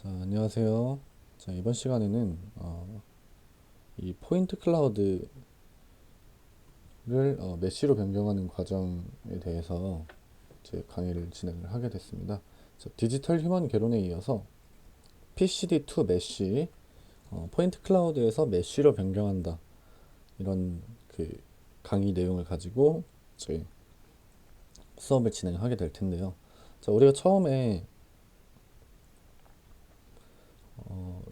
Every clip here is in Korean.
자, 안녕하세요. 자, 이번 시간에는 이 포인트 클라우드를 메쉬로 변경하는 과정에 대해서 제 강의를 진행을 하게 됐습니다. 자, 디지털 휴먼 개론에 이어서 PCD2 메쉬, 포인트 클라우드에서 메쉬로 변경한다. 이런 그 강의 내용을 가지고 제 수업을 진행하게 될 텐데요. 자, 우리가 처음에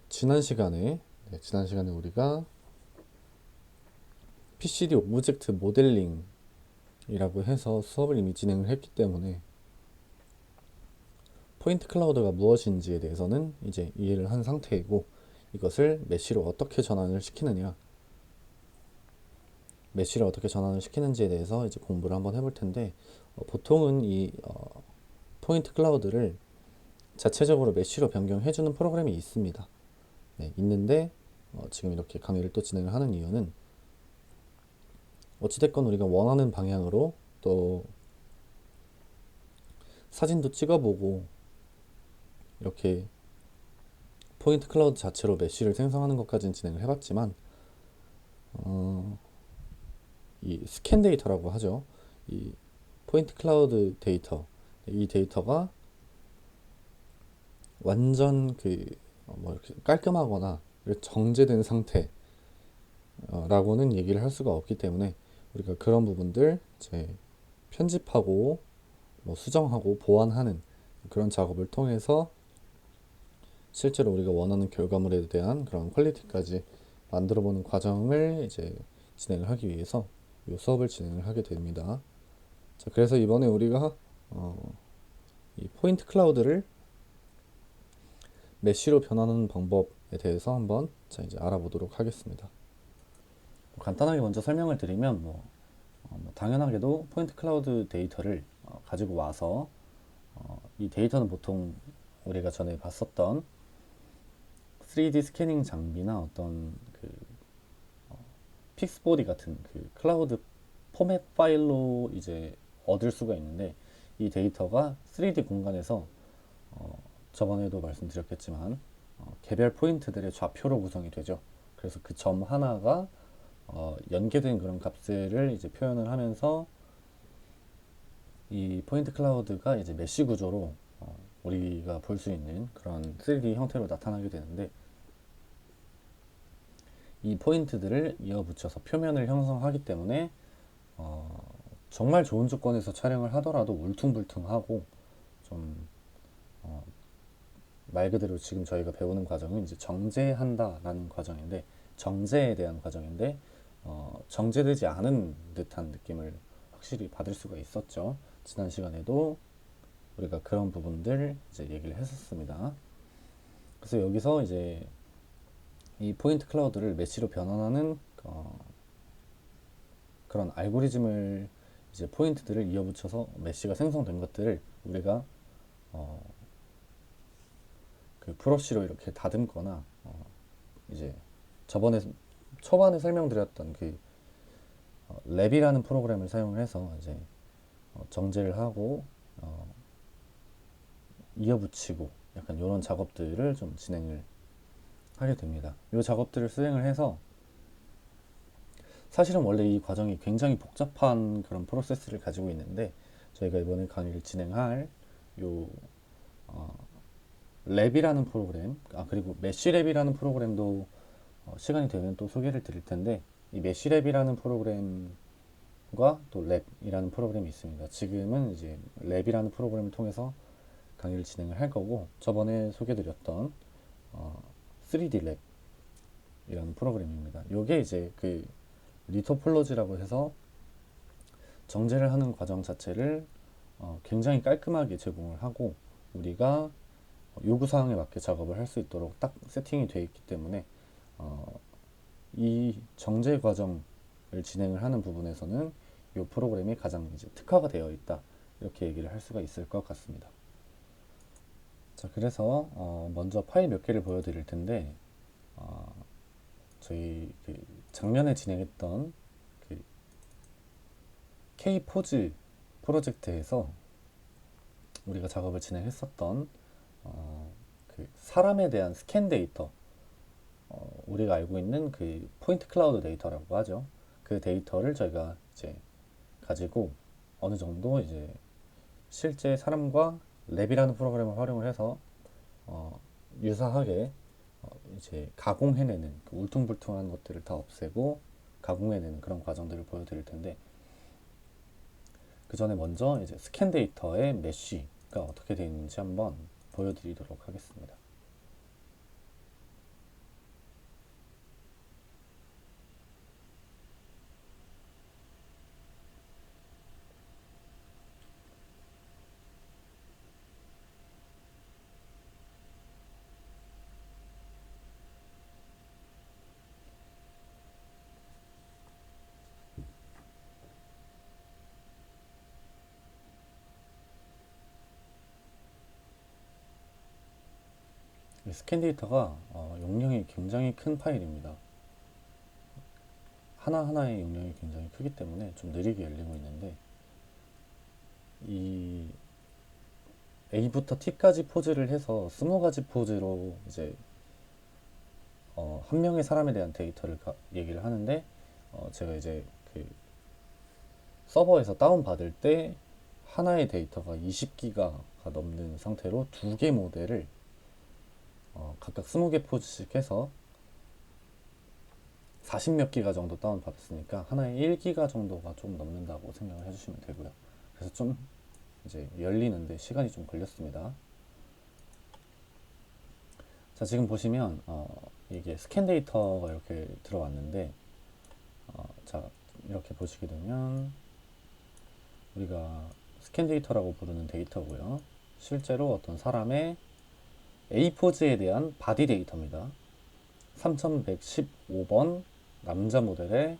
지난 시간에 우리가 PCD 오브젝트 모델링이라고 해서 수업을 이미 진행을 했기 때문에 포인트 클라우드가 무엇인지에 대해서는 이제 이해를 한 상태이고, 이것을 메쉬로 어떻게 전환을 시키느냐, 메쉬를 어떻게 전환을 시키는지에 대해서 이제 공부를 한번 해볼 텐데, 보통은 이 포인트 클라우드를 자체적으로 메쉬로 변경해주는 프로그램이 있습니다. 네, 있는데 지금 이렇게 강의를 또 진행을 하는 이유는 어찌됐건 우리가 원하는 방향으로 또 사진도 찍어보고 이렇게 포인트 클라우드 자체로 메쉬를 생성하는 것까지는 진행을 해봤지만, 이 스캔 데이터라고 하죠. 이 포인트 클라우드 데이터, 이 데이터가 완전 뭐 이렇게 깔끔하거나 정제된 상태라고는 얘기를 할 수가 없기 때문에, 우리가 그런 부분들 이제 편집하고 뭐 수정하고 보완하는 그런 작업을 통해서 실제로 우리가 원하는 결과물에 대한 그런 퀄리티까지 만들어보는 과정을 이제 진행을 하기 위해서 이 수업을 진행을 하게 됩니다. 자, 그래서 이번에 우리가 이 포인트 클라우드를 메쉬로 변하는 방법에 대해서 한번 자 이제 알아보도록 하겠습니다. 간단하게 먼저 설명을 드리면 뭐 당연하게도 포인트 클라우드 데이터를 가지고 와서 이 데이터는 보통 우리가 전에 봤었던 3D 스캐닝 장비나 어떤 픽스보디 같은 클라우드 포맷 파일로 이제 얻을 수가 있는데, 이 데이터가 3D 공간에서 저번에도 말씀드렸겠지만 개별 포인트들의 좌표로 구성이 되죠. 그래서 그 점 하나가 연계된 그런 값들을 이제 표현을 하면서 이 포인트 클라우드가 이제 메쉬 구조로 우리가 볼 수 있는 그런 3D 형태로 나타나게 되는데, 이 포인트들을 이어붙여서 표면을 형성하기 때문에 정말 좋은 조건에서 촬영을 하더라도 울퉁불퉁하고 좀 말 그대로 지금 저희가 배우는 과정은 이제 정제한다라는 과정인데, 정제에 대한 과정인데 정제되지 않은 듯한 느낌을 확실히 받을 수가 있었죠. 지난 시간에도 우리가 그런 부분들 이제 얘기를 했었습니다. 그래서 여기서 이제 이 포인트 클라우드를 메쉬로 변환하는 그런 알고리즘을 이제 포인트들을 이어붙여서 메쉬가 생성된 것들을 우리가 그 브러쉬로 이렇게 다듬거나 이제 저번에 초반에 설명드렸던 랩이라는 프로그램을 사용을 해서 이제 정제를 하고 이어붙이고 약간 이런 작업들을 좀 진행을 하게 됩니다. 이 작업들을 수행을 해서 사실은 원래 이 과정이 굉장히 복잡한 그런 프로세스를 가지고 있는데, 저희가 이번에 강의를 진행할 요 랩이라는 프로그램, 그리고 메쉬랩이라는 프로그램도 시간이 되면 또 소개를 드릴 텐데, 이 메쉬랩이라는 프로그램과 또 랩이라는 프로그램이 있습니다. 지금은 이제 랩이라는 프로그램을 통해서 강의를 진행을 할 거고, 저번에 소개드렸던 3D 랩이라는 프로그램입니다. 이게 이제 리토폴로지라고 해서 정제를 하는 과정 자체를 굉장히 깔끔하게 제공을 하고, 우리가 요구사항에 맞게 작업을 할 수 있도록 딱 세팅이 되어 있기 때문에 이 정제 과정을 진행을 하는 부분에서는 이 프로그램이 가장 이제 특화가 되어 있다, 이렇게 얘기를 할 수가 있을 것 같습니다. 자, 그래서 먼저 파일 몇 개를 보여드릴 텐데, 저희 작년에 진행했던 K포즈 프로젝트에서 우리가 작업을 진행했었던 사람에 대한 스캔 데이터, 우리가 알고 있는 그 포인트 클라우드 데이터라고 하죠. 그 데이터를 저희가 이제 가지고 어느 정도 이제 실제 사람과 랩이라는 프로그램을 활용을 해서 어, 유사하게 이제 가공해내는 그 울퉁불퉁한 것들을 다 없애고 가공해내는 그런 과정들을 보여드릴 텐데, 그 전에 먼저 이제 스캔 데이터의 메쉬가 어떻게 되어 있는지 한번 보여드리도록 하겠습니다. 이 스캔 데이터가 용량이 굉장히 큰 파일입니다. 하나하나의 용량이 굉장히 크기 때문에 좀 느리게 열리고 있는데, 이 A부터 T까지 포즈를 해서 20가지 포즈로 이제 한 명의 사람에 대한 데이터를 얘기를 하는데, 제가 이제 그 서버에서 다운받을 때 하나의 데이터가 20기가가 넘는 상태로 두 개 모델을 각각 20개 포즈씩 해서 40몇 기가 정도 다운받았으니까 하나에 1기가 정도가 좀 넘는다고 생각을 해주시면 되고요. 그래서 좀 이제 열리는데 시간이 좀 걸렸습니다. 자, 지금 보시면 이게 스캔 데이터가 이렇게 들어왔는데, 자, 이렇게 보시게 되면 우리가 스캔 데이터라고 부르는 데이터고요. 실제로 어떤 사람의 A 포즈에 대한 바디 데이터입니다. 3115번 남자 모델의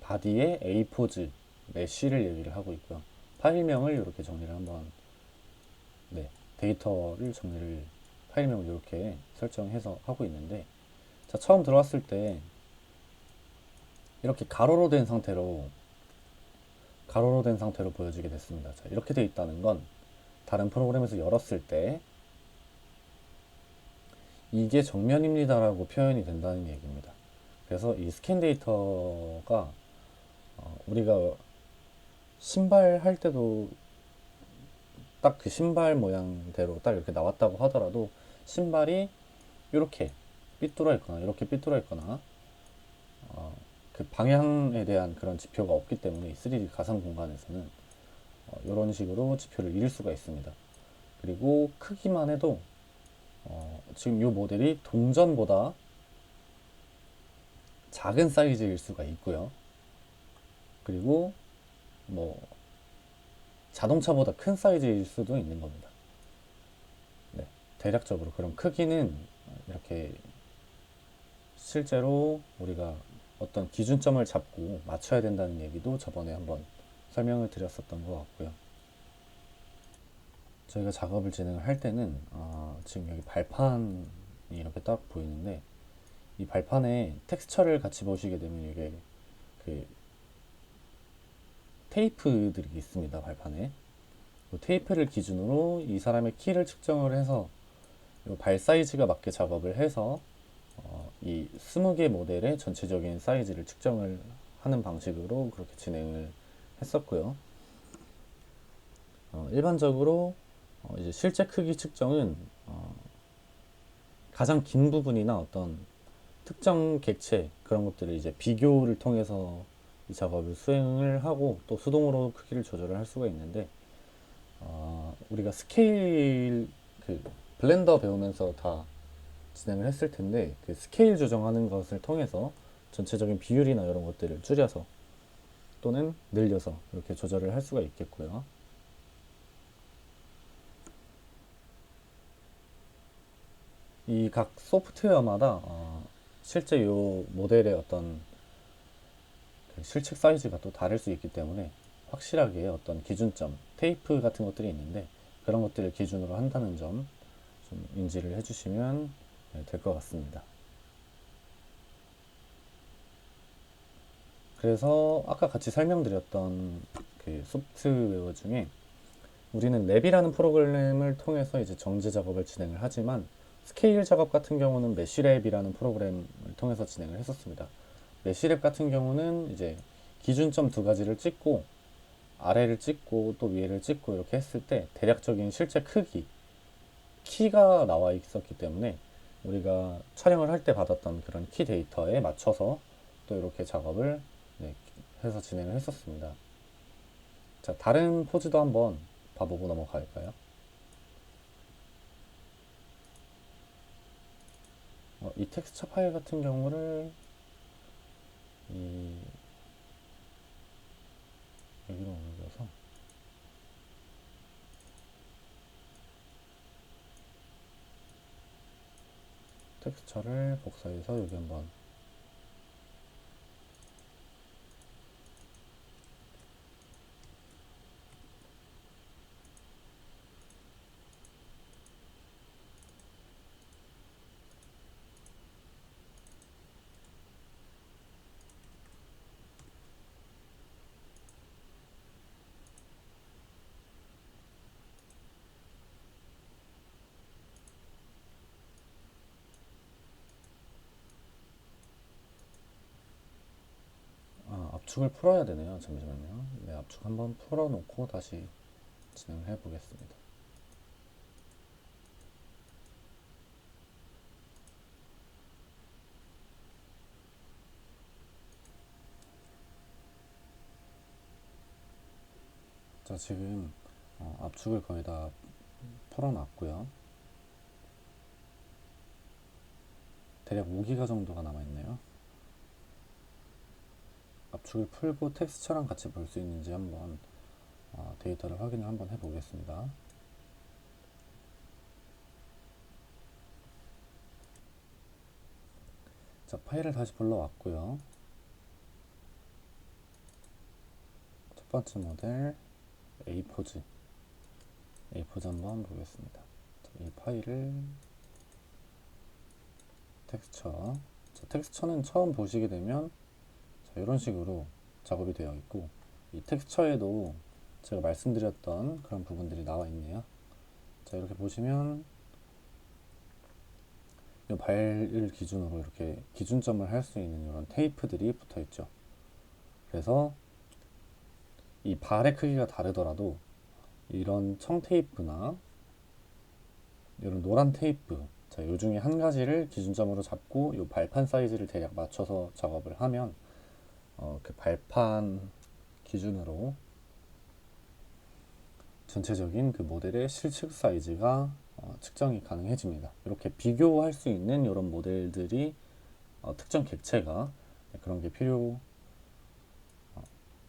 바디의 A 포즈 메쉬를 얘기를 하고 있고요. 파일명을 이렇게 정리를 한번, 네, 데이터를 정리를, 파일명을 이렇게 설정해서 하고 있는데, 자, 처음 들어왔을 때 이렇게 가로로 된 상태로 보여지게 됐습니다. 자, 이렇게 돼 있다는 건 다른 프로그램에서 열었을 때 이게 정면입니다라고 표현이 된다는 얘기입니다. 그래서 이 스캔 데이터가 우리가 신발 할 때도 딱 그 신발 모양대로 딱 이렇게 나왔다고 하더라도, 신발이 이렇게 삐뚤어 있거나 이렇게 삐뚤어 있거나 그 방향에 대한 그런 지표가 없기 때문에 3D 가상 공간에서는 이런 식으로 지표를 잃을 수가 있습니다. 그리고 크기만 해도 지금 이 모델이 동전보다 작은 사이즈일 수가 있고요. 그리고 뭐 자동차보다 큰 사이즈일 수도 있는 겁니다. 네, 대략적으로 그런 크기는 이렇게 실제로 우리가 어떤 기준점을 잡고 맞춰야 된다는 얘기도 저번에 한번 설명을 드렸었던 것 같고요. 저희가 작업을 진행을 할 때는 지금 여기 발판이 이렇게 딱 보이는데, 이 발판에 텍스처를 같이 보시게 되면 이게 그 테이프들이 있습니다. 발판에 그 테이프를 기준으로 이 사람의 키를 측정을 해서 발 사이즈가 맞게 작업을 해서 이 20개 모델의 전체적인 사이즈를 측정을 하는 방식으로 그렇게 진행을 했었고요. 일반적으로 이제 실제 크기 측정은 가장 긴 부분이나 어떤 특정 객체 그런 것들을 이제 비교를 통해서 이 작업을 수행을 하고, 또 수동으로 크기를 조절을 할 수가 있는데, 우리가 스케일, 그 블렌더 배우면서 다 진행을 했을 텐데, 그 스케일 조정하는 것을 통해서 전체적인 비율이나 이런 것들을 줄여서 또는 늘려서 이렇게 조절을 할 수가 있겠고요. 이 각 소프트웨어마다 실제 이 모델의 어떤 그 실측 사이즈가 또 다를 수 있기 때문에 확실하게 어떤 기준점, 테이프 같은 것들이 있는데 그런 것들을 기준으로 한다는 점 좀 인지를 해주시면 될 것 같습니다. 그래서 아까 같이 설명드렸던 그 소프트웨어 중에 우리는 랩이라는 프로그램을 통해서 이제 정제 작업을 진행을 하지만, 스케일 작업 같은 경우는 메쉬랩이라는 프로그램을 통해서 진행을 했었습니다. 메쉬랩 같은 경우는 이제 기준점 두 가지를 찍고 아래를 찍고 또 위에를 찍고 이렇게 했을 때 대략적인 실제 크기, 키가 나와 있었기 때문에 우리가 촬영을 할 때 받았던 그런 키 데이터에 맞춰서 또 이렇게 작업을 해서 진행을 했었습니다. 자, 다른 포즈도 한번 봐보고 넘어갈까요? 이 텍스처 파일 같은 경우를 여기로 옮겨서 텍스처를 복사해서 여기 한번 압축을 풀어야 되네요. 잠시만요. 네, 압축 한번 풀어놓고 다시 진행을 해보겠습니다. 자, 지금 압축을 거의 다 풀어놨고요. 대략 5기가 정도가 남아있네요. 압축을 풀고 텍스처랑 같이 볼 수 있는지 한번 데이터를 확인을 한번 해보겠습니다. 자, 파일을 다시 불러왔고요. 첫 번째 모델 A포즈 한번 보겠습니다. 자, 이 파일을 텍스처, 자, 텍스처는 처음 보시게 되면 자, 이런 식으로 작업이 되어 있고 이 텍스처에도 제가 말씀드렸던 그런 부분들이 나와 있네요. 자, 이렇게 보시면 이 발을 기준으로 이렇게 기준점을 할 수 있는 이런 테이프들이 붙어 있죠. 그래서 이 발의 크기가 다르더라도 이런 청 테이프나 이런 노란 테이프, 자, 요 중에 한 가지를 기준점으로 잡고 이 발판 사이즈를 대략 맞춰서 작업을 하면 그 발판 기준으로 전체적인 그 모델의 실측 사이즈가 측정이 가능해집니다. 이렇게 비교할 수 있는 이런 모델들이 특정 객체가 그런 게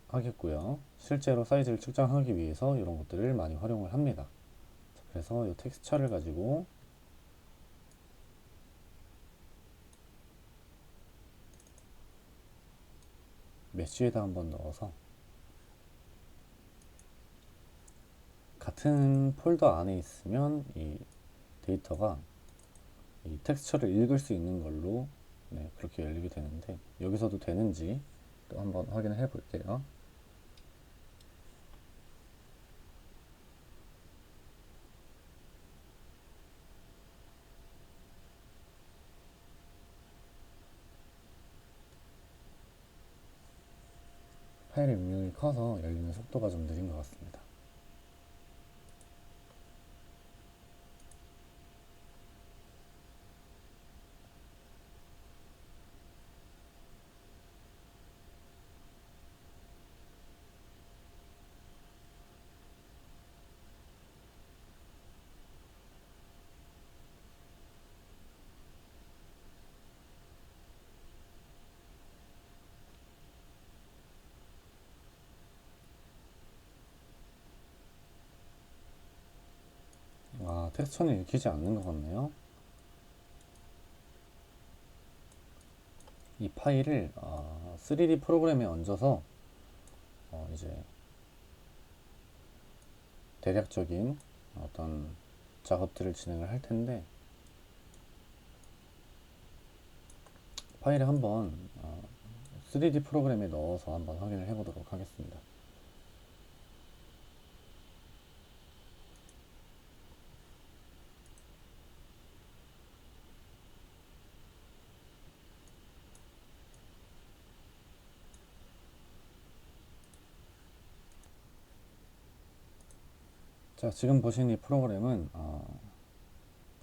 필요하겠고요. 실제로 사이즈를 측정하기 위해서 이런 것들을 많이 활용을 합니다. 그래서 이 텍스처를 가지고 메쉬에다 한번 넣어서 같은 폴더 안에 있으면 이 데이터가 이 텍스처를 읽을 수 있는 걸로 그렇게 열리게 되는데 여기서도 되는지 또 한번 확인을 해 볼게요. 파일의 용량이 커서 열리는 속도가 좀 느린 것 같습니다. 텍스처는 읽히지 않는 것 같네요. 이 파일을 3D 프로그램에 얹어서 이제 대략적인 어떤 작업들을 진행을 할 텐데 파일을 한번 3D 프로그램에 넣어서 한번 확인을 해보도록 하겠습니다. 자, 지금 보신 이 프로그램은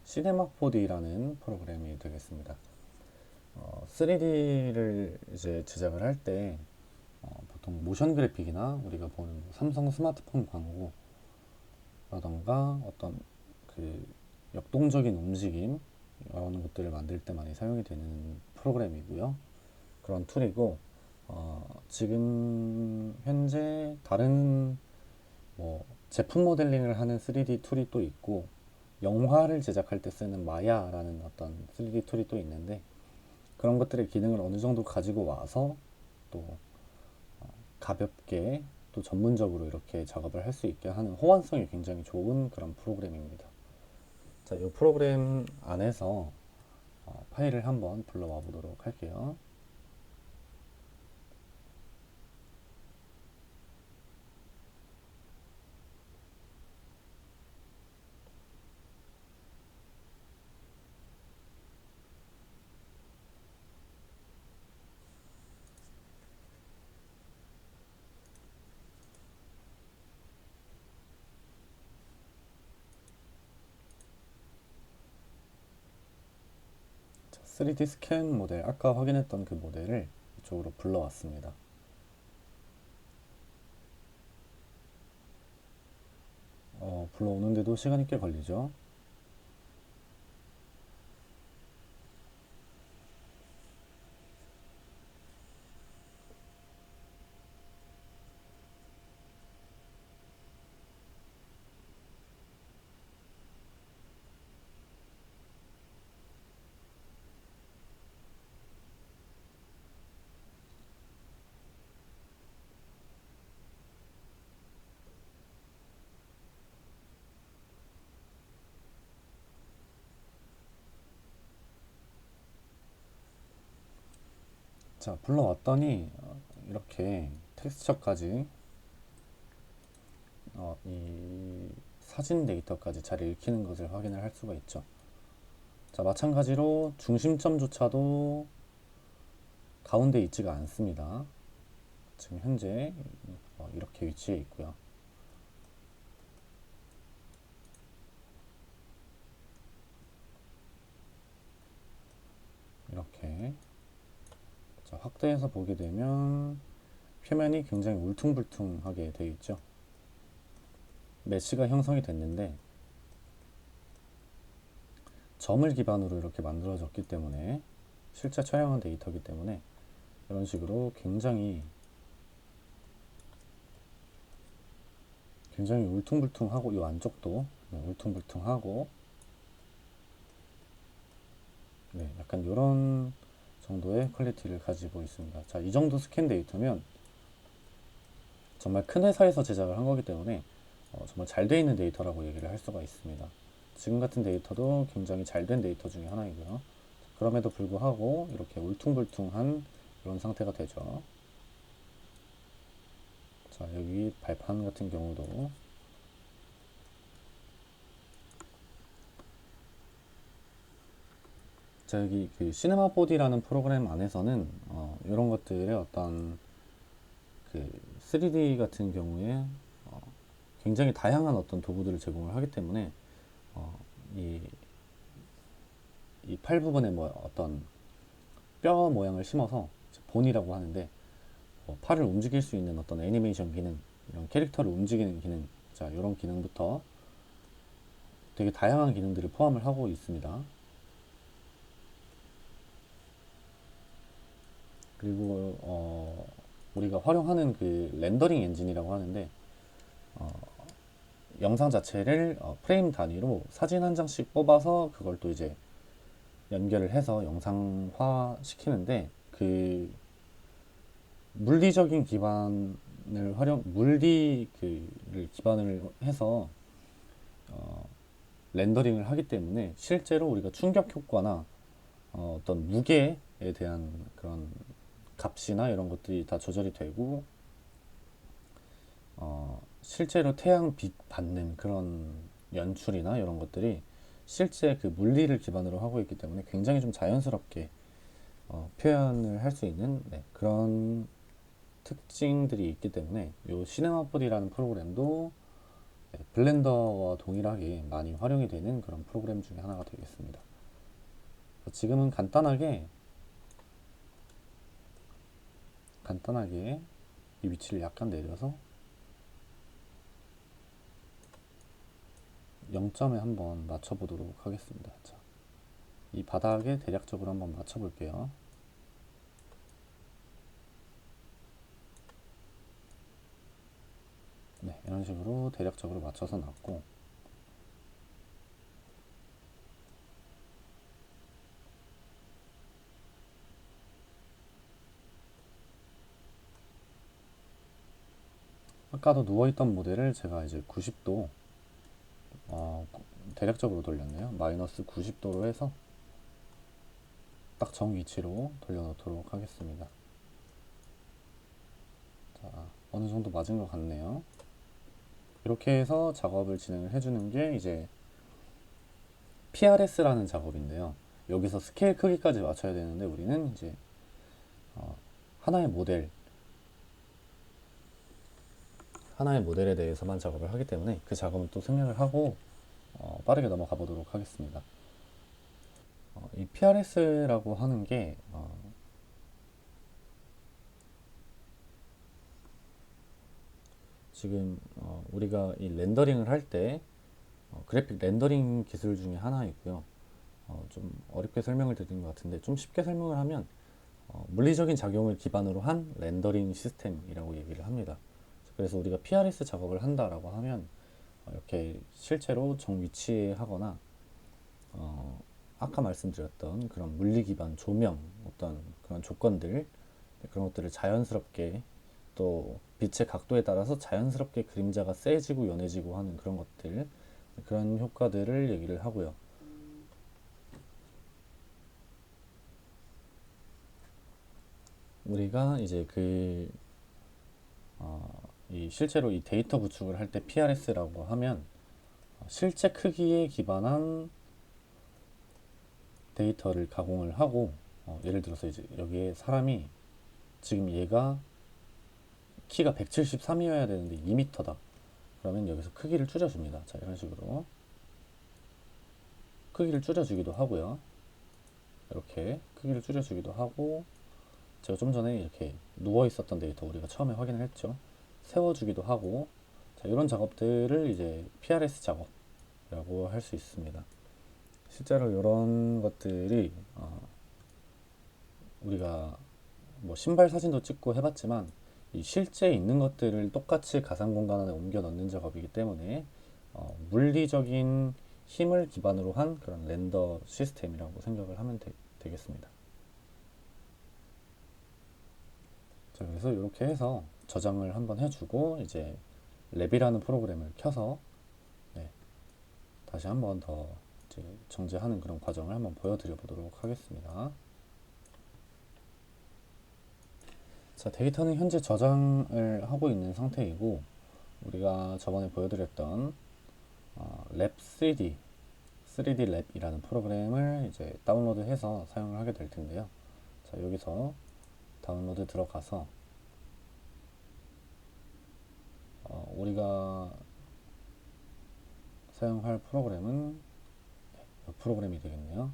시네마 4D라는 프로그램이 되겠습니다. 3D를 이제 제작을 할 때 보통 모션 그래픽이나 우리가 보는 뭐 삼성 스마트폰 광고라던가 어떤 그 역동적인 움직임 이런 것들을 만들 때 많이 사용이 되는 프로그램이고요. 그런 툴이고 지금 현재 다른 뭐 제품 모델링을 하는 3D 툴이 또 있고 영화를 제작할 때 쓰는 마야라는 어떤 3D 툴이 또 있는데 그런 것들의 기능을 어느 정도 가지고 와서 또 가볍게 또 전문적으로 이렇게 작업을 할 수 있게 하는 호환성이 굉장히 좋은 그런 프로그램입니다. 자, 이 프로그램 안에서 파일을 한번 불러와 보도록 할게요. 자, 3D 스캔 모델, 아까 확인했던 그 모델을 이쪽으로 불러왔습니다. 불러오는데도 시간이 꽤 걸리죠. 자, 불러왔더니 이렇게 텍스처까지 이 사진 데이터까지 잘 읽히는 것을 확인을 할 수가 있죠. 자, 마찬가지로 중심점조차도 가운데 있지가 않습니다. 지금 현재 이렇게 위치해 있고요. 이렇게 자, 확대해서 보게 되면 표면이 굉장히 울퉁불퉁하게 되어 있죠. 메쉬가 형성이 됐는데 점을 기반으로 이렇게 만들어졌기 때문에 실제 촬영한 데이터이기 때문에 이런 식으로 굉장히 울퉁불퉁하고 이 안쪽도 울퉁불퉁하고 네, 약간 이런 정도의 퀄리티를 가지고 있습니다. 자, 이 정도 스캔 데이터면 정말 큰 회사에서 제작을 한 거기 때문에 정말 잘 돼 있는 데이터라고 얘기를 할 수가 있습니다. 지금 같은 데이터도 굉장히 잘 된 데이터 중에 하나이고요. 그럼에도 불구하고 이렇게 울퉁불퉁한 이런 상태가 되죠. 자, 여기 발판 같은 경우도 자, 여기 그 시네마 4D라는 프로그램 안에서는 이런 것들의 어떤 그 3D 같은 경우에 굉장히 다양한 어떤 도구들을 제공을 하기 때문에 어, 이, 이 팔 부분에 뭐 어떤 뼈 모양을 심어서 본이라고 하는데 팔을 움직일 수 있는 어떤 애니메이션 기능, 이런 캐릭터를 움직이는 기능, 자, 이런 기능부터 되게 다양한 기능들을 포함을 하고 있습니다. 그리고 우리가 활용하는 그 렌더링 엔진이라고 하는데 영상 자체를 프레임 단위로 사진 한 장씩 뽑아서 그걸 또 이제 연결을 해서 영상화 시키는데 그 물리적인 기반을 물리 그를 기반을 해서 렌더링을 하기 때문에 실제로 우리가 충격 효과나 어떤 무게에 대한 그런 값이나 이런 것들이 다 조절이 되고 실제로 태양빛 받는 그런 연출이나 이런 것들이 실제 그 물리를 기반으로 하고 있기 때문에 굉장히 좀 자연스럽게 표현을 할 수 있는 그런 특징들이 있기 때문에 이 시네마 4D라는 프로그램도 블렌더와 동일하게 많이 활용이 되는 그런 프로그램 중에 하나가 되겠습니다. 지금은 간단하게 이 위치를 약간 내려서 0점에 한번 맞춰보도록 하겠습니다. 자, 이 바닥에 대략적으로 한번 맞춰볼게요. 네, 이런 식으로 대략적으로 맞춰서 놨고, 아까도 누워있던 모델을 제가 이제 90도 대략적으로 돌렸네요. 마이너스 90도로 해서 딱 정 위치로 돌려놓도록 하겠습니다. 자, 어느 정도 맞은 것 같네요. 이렇게 해서 작업을 진행을 해주는 게 이제 PRS라는 작업인데요. 여기서 스케일 크기까지 맞춰야 되는데 우리는 이제 하나의 모델, 하나의 모델에 대해서만 작업을 하기 때문에 그 작업은 또 생략을 하고 빠르게 넘어가 보도록 하겠습니다. 이 PRS라고 하는 게 지금 우리가 이 렌더링을 할 때 그래픽 렌더링 기술 중에 하나이고요. 좀 어렵게 설명을 드린 것 같은데 좀 쉽게 설명을 하면 물리적인 작용을 기반으로 한 렌더링 시스템이라고 얘기를 합니다. 그래서 우리가 PRS 작업을 한다라고 하면 이렇게 실제로 정 위치에 하거나 아까 말씀드렸던 그런 물리 기반 조명 어떤 그런 조건들 그런 것들을 자연스럽게 또 빛의 각도에 따라서 자연스럽게 그림자가 세지고 연해지고 하는 그런 것들 그런 효과들을 얘기를 하고요. 우리가 이제 이 실제로 이 데이터 구축을 할 때 PRS라고 하면 실제 크기에 기반한 데이터를 가공을 하고 예를 들어서 이제 여기에 사람이 지금 얘가 키가 173이어야 되는데 2m다. 그러면 여기서 크기를 줄여줍니다. 자, 이런 식으로 크기를 줄여주기도 하고요. 이렇게 크기를 줄여주기도 하고 제가 좀 전에 이렇게 누워 있었던 데이터 우리가 처음에 확인을 했죠. 세워주기도 하고 자, 이런 작업들을 이제 PRS 작업이라고 할 수 있습니다. 실제로 이런 것들이 우리가 뭐 신발 사진도 찍고 해봤지만 이 실제 있는 것들을 똑같이 가상 공간 안에 옮겨 넣는 작업이기 때문에 물리적인 힘을 기반으로 한 그런 렌더 시스템이라고 생각을 하면 되겠습니다. 자, 그래서 이렇게 해서 저장을 한번 해주고 이제 랩이라는 프로그램을 켜서 네, 다시 한번 더 이제 정제하는 그런 과정을 한번 보여드려 보도록 하겠습니다. 자, 데이터는 현재 저장을 하고 있는 상태이고 우리가 저번에 보여드렸던 랩 3D, 3D 랩이라는 프로그램을 이제 다운로드해서 사용을 하게 될 텐데요. 자, 여기서 다운로드 들어가서 우리가 사용할 프로그램은 이 프로그램이 되겠네요.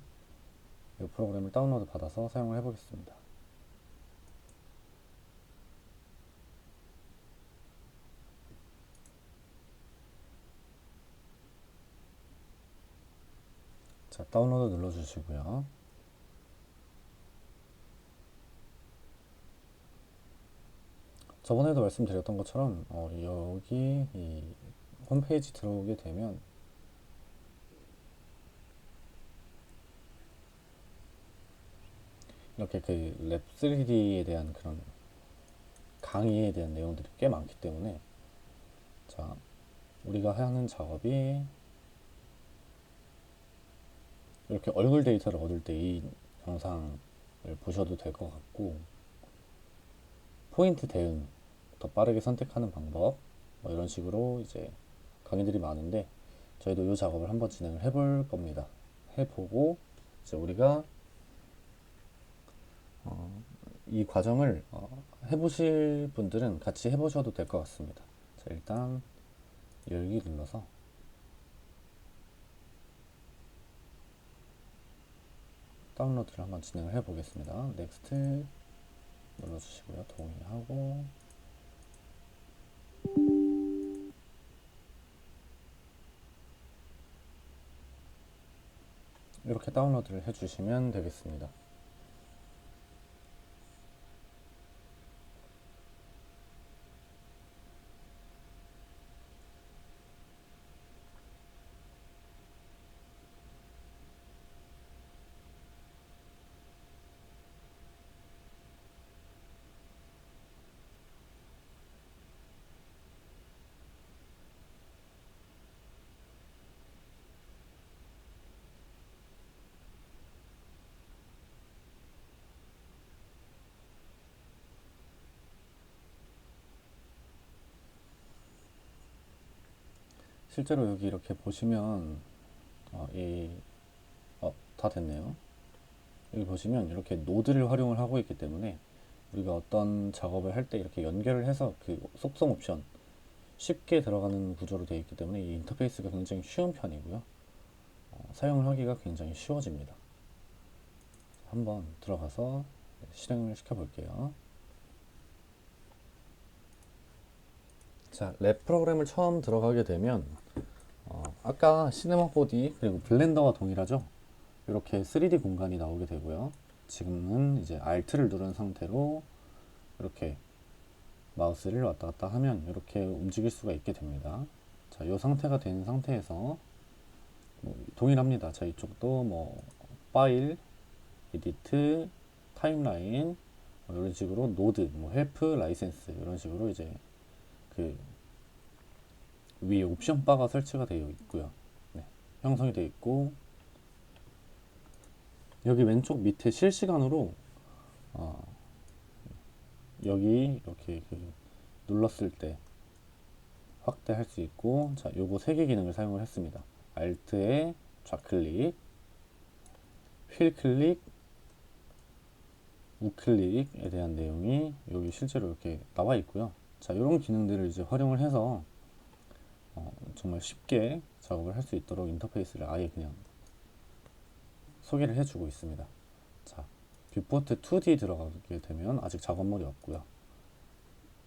이 프로그램을 다운로드 받아서 사용을 해보겠습니다. 자, 다운로드 눌러주시고요. 저번에도 말씀드렸던 것처럼 여기 이 홈페이지 들어오게 되면 이렇게 그 랩 3D에 대한 그런 강의에 대한 내용들이 꽤 많기 때문에 자, 우리가 하는 작업이 이렇게 얼굴 데이터를 얻을 때 이 영상을 보셔도 될 것 같고 포인트 대응, 더 빠르게 선택하는 방법 뭐 이런 식으로 이제 강의들이 많은데 저희도 이 작업을 한번 진행을 해볼 겁니다. 해보고 이제 우리가 이 과정을 해보실 분들은 같이 해보셔도 될 것 같습니다. 자, 일단 열기 눌러서 다운로드를 한번 진행을 해 보겠습니다. 넥스트 눌러주시고요. 동의하고 이렇게 다운로드를 해주시면 되겠습니다. 실제로 여기 이렇게 보시면 다 됐네요. 여기 보시면 이렇게 노드를 활용을 하고 있기 때문에 우리가 어떤 작업을 할 때 이렇게 연결을 해서 그 속성 옵션 쉽게 들어가는 구조로 되어 있기 때문에 이 인터페이스가 굉장히 쉬운 편이고요. 사용을 하기가 굉장히 쉬워집니다. 한번 들어가서 실행을 시켜 볼게요. 자, 랩 프로그램을 처음 들어가게 되면 아까 시네마 4D 그리고 블렌더와 동일하죠. 이렇게 3D 공간이 나오게 되고요. 지금은 이제 Alt를 누른 상태로 이렇게 마우스를 왔다 갔다 하면 이렇게 움직일 수가 있게 됩니다. 자, 이 상태가 된 상태에서 동일합니다. 자, 이쪽도 뭐 파일, 에디트, 타임라인 이런 식으로 노드, 뭐 헬프, 라이센스 이런 식으로 이제 그 위에 옵션 바가 설치가 되어 있고요. 네, 형성이 되어 있고 여기 왼쪽 밑에 실시간으로 여기 이렇게 눌렀을 때 확대할 수 있고, 자, 요거 세 개 기능을 사용을 했습니다. Alt에 좌클릭, 휠 클릭, 우클릭에 대한 내용이 여기 실제로 이렇게 나와 있고요. 자, 이런 기능들을 이제 활용을 해서 정말 쉽게 작업을 할 수 있도록 인터페이스를 아예 그냥 소개를 해주고 있습니다. 자, 뷰포트 2D 들어가게 되면 아직 작업물이 없고요.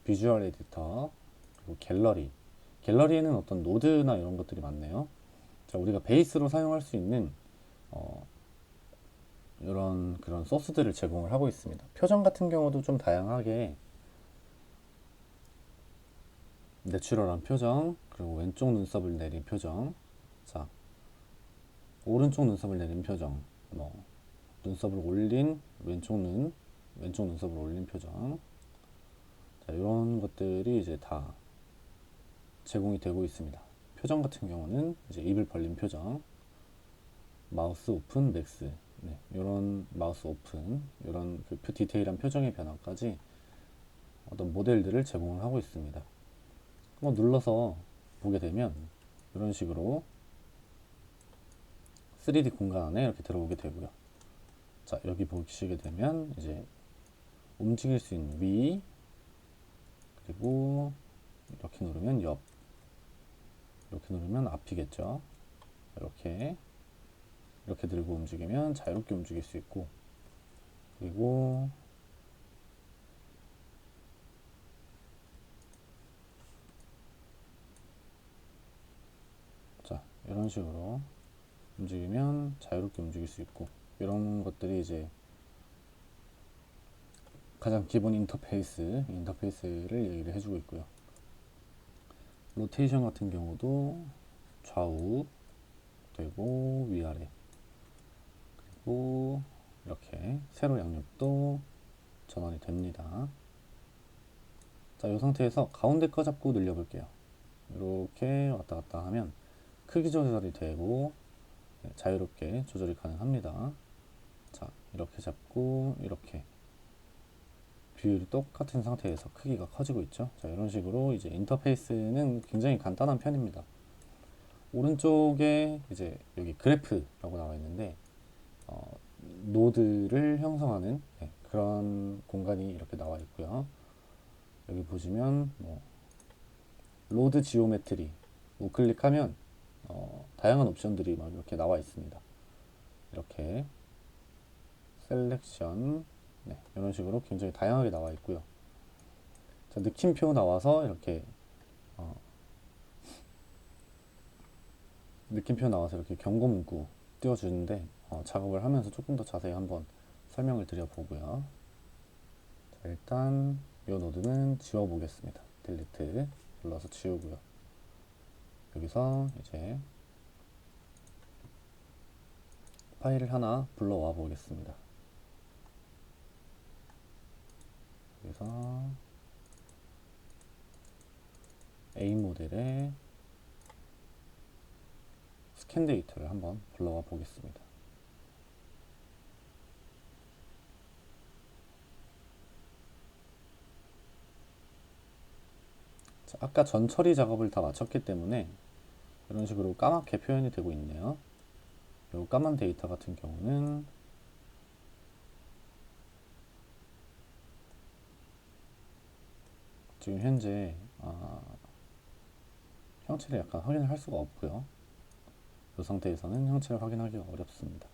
비주얼 에디터, 그리고 갤러리에는 어떤 노드나 이런 것들이 많네요. 자, 우리가 베이스로 사용할 수 있는 이런 그런 소스들을 제공을 하고 있습니다. 표정 같은 경우도 좀 다양하게 내추럴한 표정, 그리고 왼쪽 눈썹을 내린 표정, 자, 오른쪽 눈썹을 내린 표정, 뭐 눈썹을 올린 왼쪽 눈썹을 올린 표정, 자, 이런 것들이 이제 다 제공이 되고 있습니다. 표정 같은 경우는 이제 입을 벌린 표정, 마우스 오픈 맥스, 네, 이런 마우스 오픈, 이런 그 디테일한 표정의 변화까지 어떤 모델들을 제공을 하고 있습니다. 한번 눌러서 보게 되면 이런 식으로 3D 공간 안에 이렇게 들어오게 되고요. 자, 여기 보시게 되면 이제 움직일 수 있는 위, 그리고 이렇게 누르면 옆, 이렇게 누르면 앞이겠죠. 이렇게 들고 움직이면 자유롭게 움직일 수 있고, 그리고 자, 이런 식으로 움직이면 자유롭게 움직일 수 있고, 이런 것들이 이제 가장 기본 인터페이스를 얘기를 해주고 있고요. 로테이션 같은 경우도 좌우 되고 위아래, 그리고 이렇게 세로 양옆도 전환이 됩니다. 자, 이 상태에서 가운데 거 잡고 늘려볼게요. 이렇게 왔다 갔다 하면 크기 조절이 되고 자유롭게 조절이 가능합니다. 자, 이렇게 잡고 이렇게 비율이 똑같은 상태에서 크기가 커지고 있죠. 자, 이런 식으로 이제 인터페이스는 굉장히 간단한 편입니다. 오른쪽에 이제 여기 그래프라고 나와 있는데 노드를 형성하는 그런 공간이 이렇게 나와 있고요. 여기 보시면 뭐 로드 지오메트리 우클릭하면 다양한 옵션들이 막 이렇게 나와 있습니다. 이렇게 셀렉션, 네, 이런 식으로 굉장히 다양하게 나와 있고요. 자, 느낌표 나와서 이렇게 느낌표 나와서 이렇게 경고 문구 띄워주는데 작업을 하면서 조금 더 자세히 한번 설명을 드려보고요. 자, 일단 이 노드는 지워보겠습니다. 딜리트 눌러서 지우고요. 여기서 이제 파일을 하나 불러와 보겠습니다. 여기서 A 모델의 스캔 데이터를 한번 불러와 보겠습니다. 자, 아까 전 처리 작업을 다 마쳤기 때문에 이런 식으로 까맣게 표현이 되고 있네요. 이 까만 데이터 같은 경우는 지금 현재 형체를 약간 확인을 할 수가 없고요. 이 상태에서는 형체를 확인하기가 어렵습니다.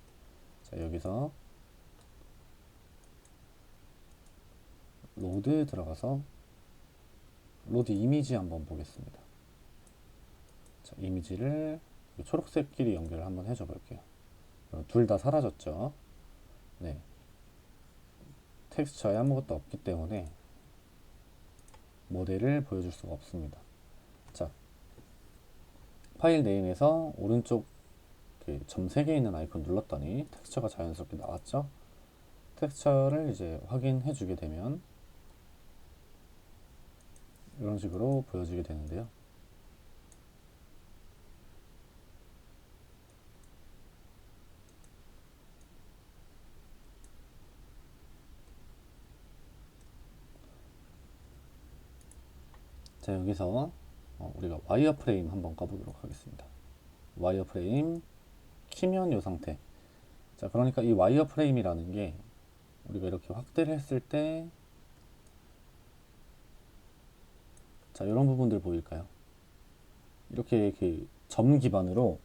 자, 여기서 로드 들어가서 로드 이미지 한번 보겠습니다. 자, 이미지를 초록색끼리 연결을 한번 해줘 볼게요. 둘 다 사라졌죠. 네. 텍스처에 아무것도 없기 때문에 모델을 보여줄 수가 없습니다. 자, 파일 네임에서 오른쪽 점 3개 있는 아이콘 눌렀더니 텍스처가 자연스럽게 나왔죠. 텍스처를 이제 확인해 주게 되면 이런 식으로 보여지게 되는데요. 자, 여기서 우리가 와이어프레임 한번 꺼보도록 하겠습니다. 와이어프레임 키면 이 상태. 자, 그러니까 이 와이어프레임이라는 게 우리가 이렇게 확대를 했을 때 자, 이런 부분들 보일까요? 이렇게 점 기반으로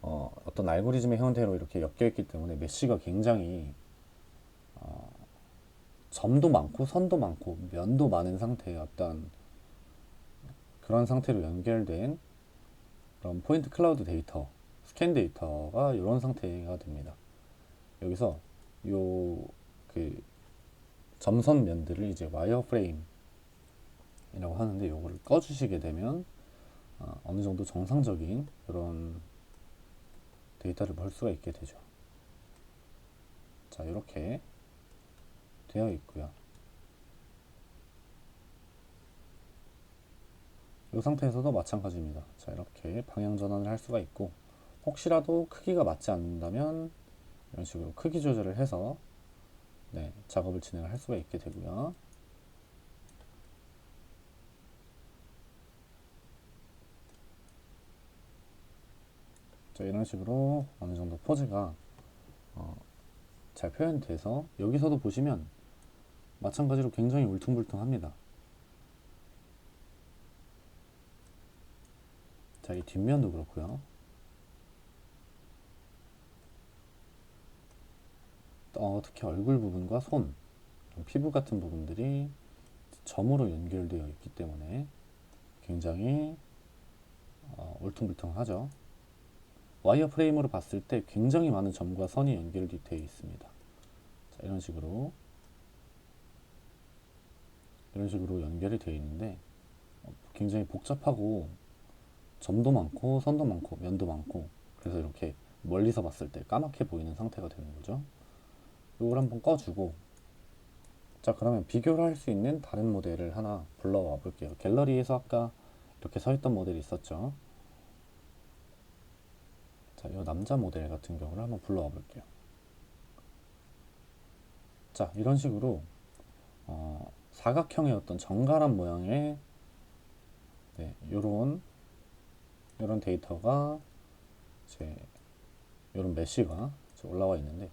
어떤 알고리즘의 형태로 이렇게 엮여 있기 때문에 메쉬가 굉장히 점도 많고 선도 많고 면도 많은 상태의 어떤 그런 상태로 연결된 그런 포인트 클라우드 데이터, 스캔 데이터가 이런 상태가 됩니다. 여기서 요 점선 면들을 이제 와이어 프레임이라고 하는데 요거를 꺼주시게 되면 어느 정도 정상적인 그런 데이터를 볼 수가 있게 되죠. 자, 이렇게 되어 있고요. 이 상태에서도 마찬가지입니다. 자, 이렇게 방향 전환을 할 수가 있고 혹시라도 크기가 맞지 않는다면 이런 식으로 크기 조절을 해서 네, 작업을 진행을 할 수가 있게 되고요. 자, 이런 식으로 어느 정도 포즈가 잘 표현돼서 여기서도 보시면 마찬가지로 굉장히 울퉁불퉁합니다. 자, 이 뒷면도 그렇고요. 특히 얼굴 부분과 손, 피부 같은 부분들이 점으로 연결되어 있기 때문에 굉장히 울퉁불퉁하죠. 와이어 프레임으로 봤을 때 굉장히 많은 점과 선이 연결되어 있습니다. 자, 이런 식으로 연결이 되어 있는데 굉장히 복잡하고 점도 많고 선도 많고 면도 많고 그래서 이렇게 멀리서 봤을 때 까맣게 보이는 상태가 되는 거죠. 이걸 한번 꺼주고 자, 그러면 비교를 할 수 있는 다른 모델을 하나 불러와 볼게요. 갤러리에서 아까 이렇게 서 있던 모델이 있었죠. 자, 이 남자 모델 같은 경우를 한번 불러와 볼게요. 자, 이런 식으로 사각형의 어떤 정갈한 모양의 네, 요런 데이터가 이제 요런 메쉬가 올라와 있는데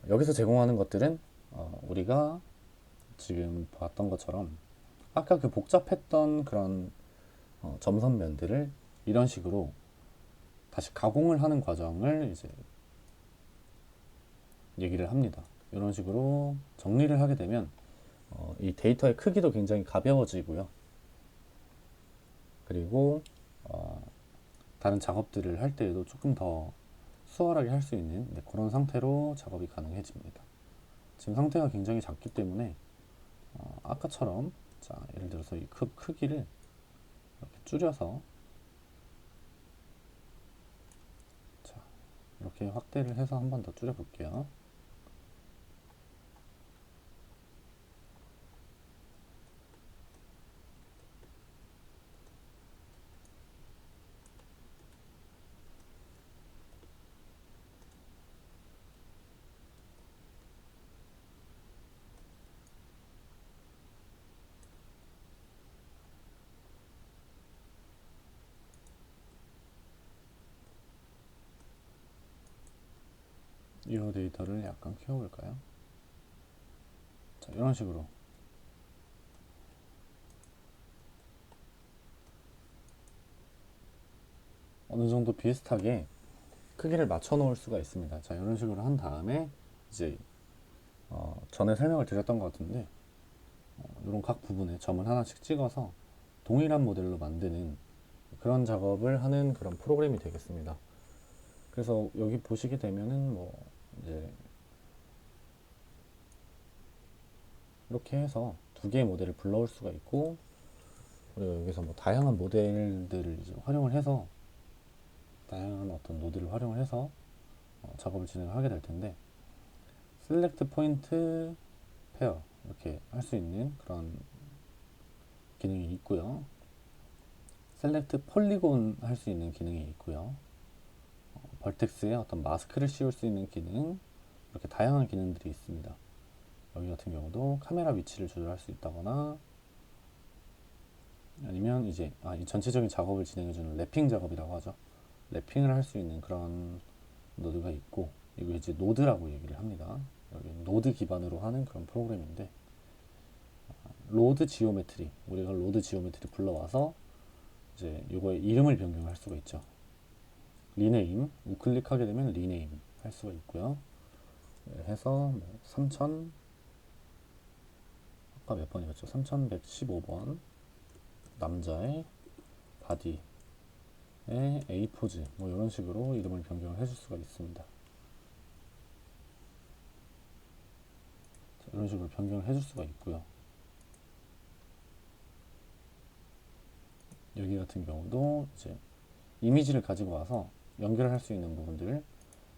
여기서 제공하는 것들은 우리가 지금 봤던 것처럼 아까 그 복잡했던 그런 점선면들을 이런 식으로 다시 가공을 하는 과정을 이제 얘기를 합니다. 이런 식으로 정리를 하게 되면 이 데이터의 크기도 굉장히 가벼워지고요. 그리고 다른 작업들을 할 때에도 조금 더 수월하게 할 수 있는 그런 상태로 작업이 가능해집니다. 지금 상태가 굉장히 작기 때문에 아까처럼 자, 예를 들어서 이 크기를 이렇게 줄여서 자, 이렇게 확대를 해서 한 번 더 줄여 볼게요. 이 데이터를 약간 키워볼까요? 자, 이런 식으로 어느 정도 비슷하게 크기를 맞춰 놓을 수가 있습니다. 자, 이런 식으로 한 다음에 이제 전에 설명을 드렸던 것 같은데 이런 각 부분에 점을 하나씩 찍어서 동일한 모델로 만드는 그런 작업을 하는 그런 프로그램이 되겠습니다. 그래서 여기 보시게 되면은 뭐 이제 이렇게 해서 두 개의 모델을 불러올 수가 있고, 그리고 여기서 뭐 다양한 모델들을 이제 활용을 해서 다양한 어떤 노드를 활용을 해서 작업을 진행을 하게 될 텐데, 셀렉트 포인트 페어 이렇게 할 수 있는 그런 기능이 있고요. 셀렉트 폴리곤 할 수 있는 기능이 있고요. 벌텍스에 어떤 마스크를 씌울 수 있는 기능, 이렇게 다양한 기능들이 있습니다. 여기 같은 경우도 카메라 위치를 조절할 수 있다거나, 아니면 이제 이 전체적인 작업을 진행해주는 랩핑 작업이라고 하죠. 랩핑을 할 수 있는 그런 노드가 있고, 이거 이제 노드라고 얘기를 합니다. 여기 노드 기반으로 하는 그런 프로그램인데, 로드 지오메트리, 우리가 로드 지오메트리 불러와서 이제 이거의 이름을 변경할 수가 있죠. 리네임, 우클릭하게 되면 리네임 할 수가 있고요. 해서 뭐 3000, 아까 몇 번이었죠? 3115번 남자의 바디의 A 포즈, 뭐 이런 식으로 이름을 변경을 해줄 수가 있습니다. 이런 식으로 변경을 해줄 수가 있고요. 여기 같은 경우도 이제 이미지를 가지고 와서 연결을 할 수 있는 부분들,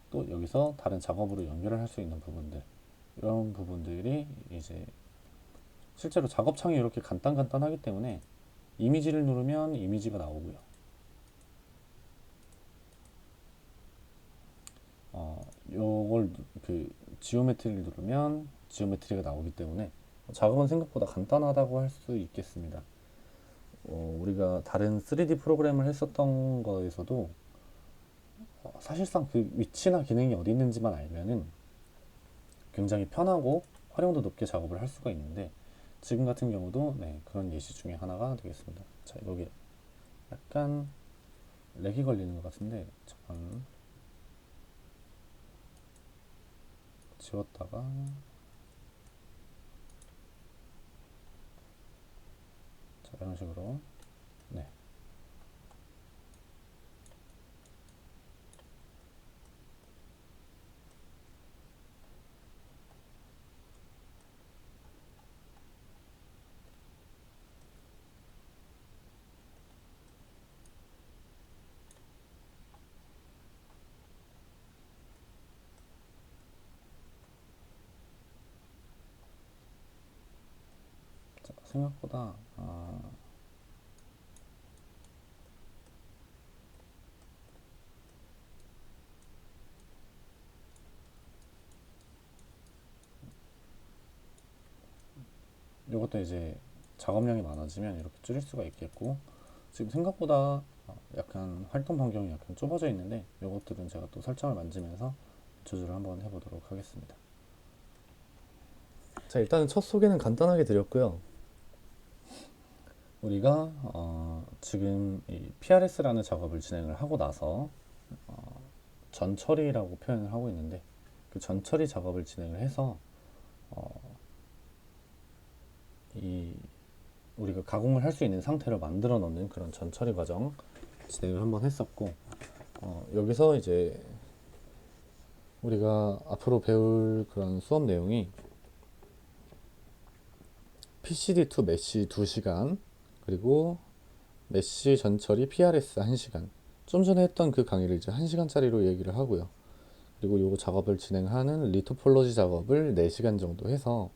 또 여기서 다른 작업으로 연결을 할 수 있는 부분들, 이런 부분들이 이제 실제로 작업창이 이렇게 간단하기 때문에 이미지를 누르면 이미지가 나오고요. 요걸 그 지오메트리를 누르면 지오메트리가 나오기 때문에 작업은 생각보다 간단하다고 할 수 있겠습니다. 우리가 다른 3D 프로그램을 했었던 거에서도 사실상 그 위치나 기능이 어디 있는지만 알면은 굉장히 편하고 활용도 높게 작업을 할 수가 있는데, 지금 같은 경우도 그런 예시 중에 하나가 되겠습니다. 자, 여기 약간 렉이 걸리는 것 같은데 잠깐 지웠다가, 자, 이런 식으로 네. 자, 생각보다 이것도 이제 작업량이 많아지면 이렇게 줄일 수가 있겠고, 지금 생각보다 약간 활동 반경이 약간 좁아져 있는데, 이것들은 제가 또 설정을 만지면서 조절을 한번 해보도록 하겠습니다. 자, 일단은 첫 소개는 간단하게 드렸고요. 우리가 지금 이 PRS라는 작업을 진행을 하고 나서 전처리라고 표현을 하고 있는데, 그 전처리 작업을 진행을 해서 이 우리가 가공을 할 수 있는 상태로 만들어 놓는 그런 전처리 과정 진행을 한번 했었고, 여기서 이제 우리가 앞으로 배울 그런 수업 내용이 PCD to 메시 2시간, 그리고 메시 전처리 PRS 1시간. 좀 전에 했던 그 강의를 이제 1시간짜리로 얘기를 하고요. 그리고 요거 작업을 진행하는 리토폴로지 작업을 4시간 정도 해서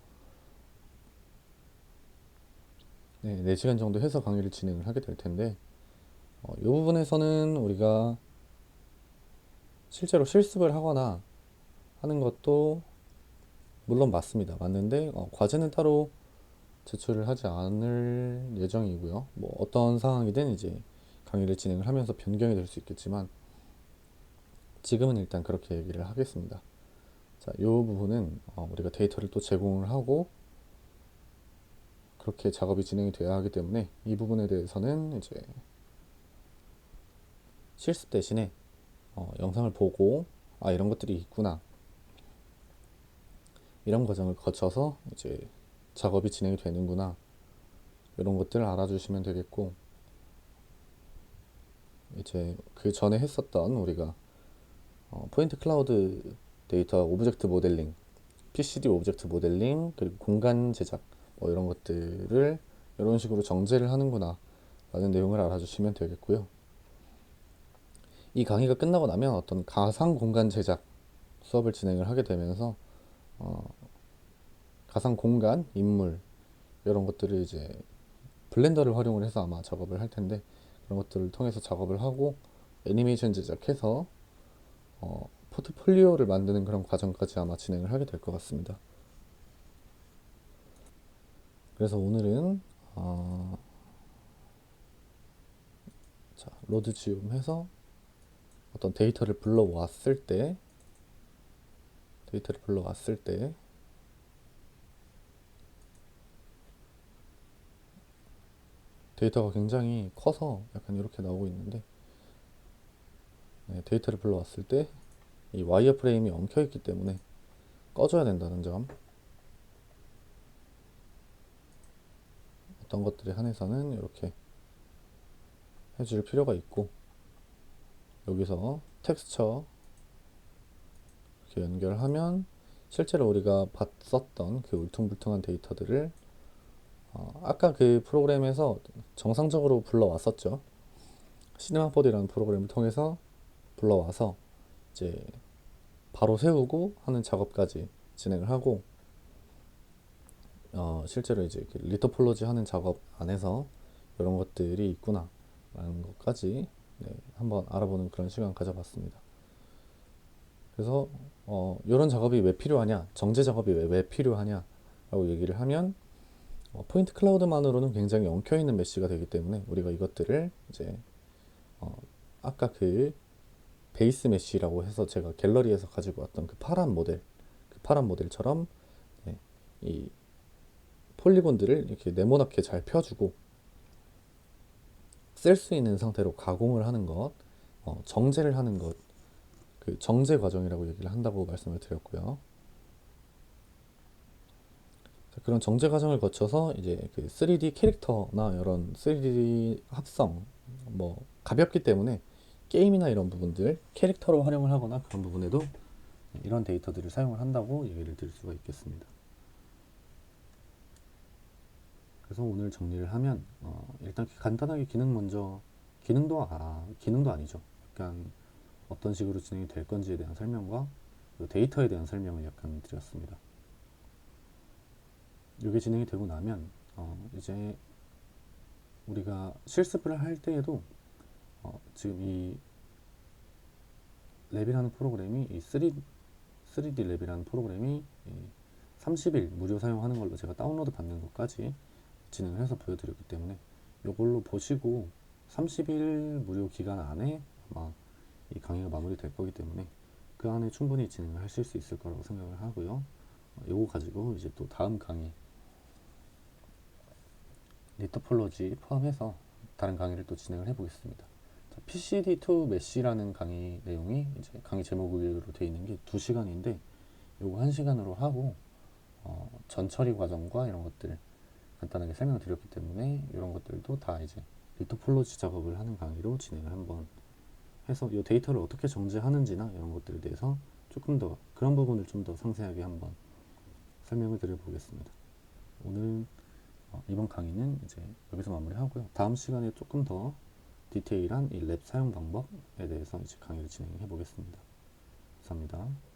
4시간 정도 해서 강의를 진행을 하게 될 텐데, 이 부분에서는 우리가 실제로 실습을 하거나 하는 것도 물론 맞는데 과제는 따로 제출을 하지 않을 예정이고요. 뭐 어떤 상황이든 이제 강의를 진행을 하면서 변경이 될 수 있겠지만, 지금은 일단 그렇게 얘기를 하겠습니다. 자, 이 부분은 우리가 데이터를 또 제공을 하고 그렇게 작업이 진행이 돼야 하기 때문에, 이 부분에 대해서는 이제 실습 대신에 영상을 보고 이런 것들이 있구나, 이런 과정을 거쳐서 이제 작업이 진행이 되는구나, 이런 것들을 알아주시면 되겠고, 이제 그 전에 했었던 우리가 포인트 클라우드 데이터 오브젝트 모델링, PCD 오브젝트 모델링, 그리고 공간 제작, 뭐 이런 것들을 이런 식으로 정제를 하는구나 라는 내용을 알아주시면 되겠고요. 이 강의가 끝나고 나면 어떤 가상 공간 제작 수업을 진행을 하게 되면서 가상 공간, 인물, 이런 것들을 이제 블렌더를 활용을 해서 아마 작업을 할 텐데, 그런 것들을 통해서 작업을 하고 애니메이션 제작해서 포트폴리오를 만드는 그런 과정까지 아마 진행을 하게 될 것 같습니다. 그래서 오늘은 로드 지움해서 어떤 데이터를 불러왔을 때 데이터가 굉장히 커서 약간 이렇게 나오고 있는데, 데이터를 불러왔을 때 이 와이어 프레임이 엉켜 있기 때문에 꺼줘야 된다는 점, 어떤 것들에 한해서는 이렇게 해줄 필요가 있고, 여기서 텍스처 이렇게 연결하면 실제로 우리가 봤었던 그 울퉁불퉁한 데이터들을 아까 그 프로그램에서 정상적으로 불러왔었죠. 시네마포드라는 프로그램을 통해서 불러와서 이제 바로 세우고 하는 작업까지 진행을 하고, 실제로 이제 리토폴로지 하는 작업 안에서 이런 것들이 있구나 라는 것까지 한번 알아보는 그런 시간 가져봤습니다. 그래서 이런 작업이 왜 필요하냐, 정제 작업이 왜 필요하냐 라고 얘기를 하면, 포인트 클라우드만으로는 굉장히 엉켜있는 메시가 되기 때문에 우리가 이것들을 이제 아까 그 베이스 메시라고 해서 제가 갤러리에서 가지고 왔던 그 파란 모델처럼 이 폴리곤들을 이렇게 네모나게 잘 펴주고 쓸 수 있는 상태로 가공을 하는 것, 정제를 하는 것, 그 정제 과정이라고 얘기를 한다고 말씀을 드렸고요. 그런 정제 과정을 거쳐서 이제 그 3D 캐릭터나 이런 3D 합성, 뭐 가볍기 때문에 게임이나 이런 부분들 캐릭터로 활용을 하거나 그런 부분에도 이런 데이터들을 사용을 한다고 얘기를 드릴 수가 있겠습니다. 그래서 오늘 정리를 하면 일단 간단하게 기능도 아니죠. 약간 어떤 식으로 진행이 될 건지에 대한 설명과 데이터에 대한 설명을 약간 드렸습니다. 이게 진행이 되고 나면 이제 우리가 실습을 할 때에도 지금 이 랩이라는 프로그램이 이 3D 랩이라는 프로그램이 30일 무료 사용하는 걸로 제가 다운로드 받는 것까지 진행을 해서 보여드렸기 때문에 이걸로 보시고 30일 무료 기간 안에 아마 이 강의가 마무리될 거기 때문에 그 안에 충분히 진행을 하실 수 있을 거라고 생각을 하고요. 이거 가지고 이제 또 다음 강의 리토폴로지 포함해서 다른 강의를 또 진행을 해보겠습니다. PCD2 메쉬라는 강의 내용이 이제 강의 제목으로 되어 있는 게 2시간인데 요거 1시간으로 하고 전처리 과정과 이런 것들 간단하게 설명을 드렸기 때문에 이런 것들도 다 이제 리토폴로지 작업을 하는 강의로 진행을 한번 해서 이 데이터를 어떻게 정제하는지나 이런 것들에 대해서 조금 더 그런 부분을 좀 더 상세하게 한번 설명을 드려보겠습니다. 오늘 이번 강의는 이제 여기서 마무리하고요. 다음 시간에 조금 더 디테일한 이 랩 사용 방법에 대해서 이제 강의를 진행해 보겠습니다. 감사합니다.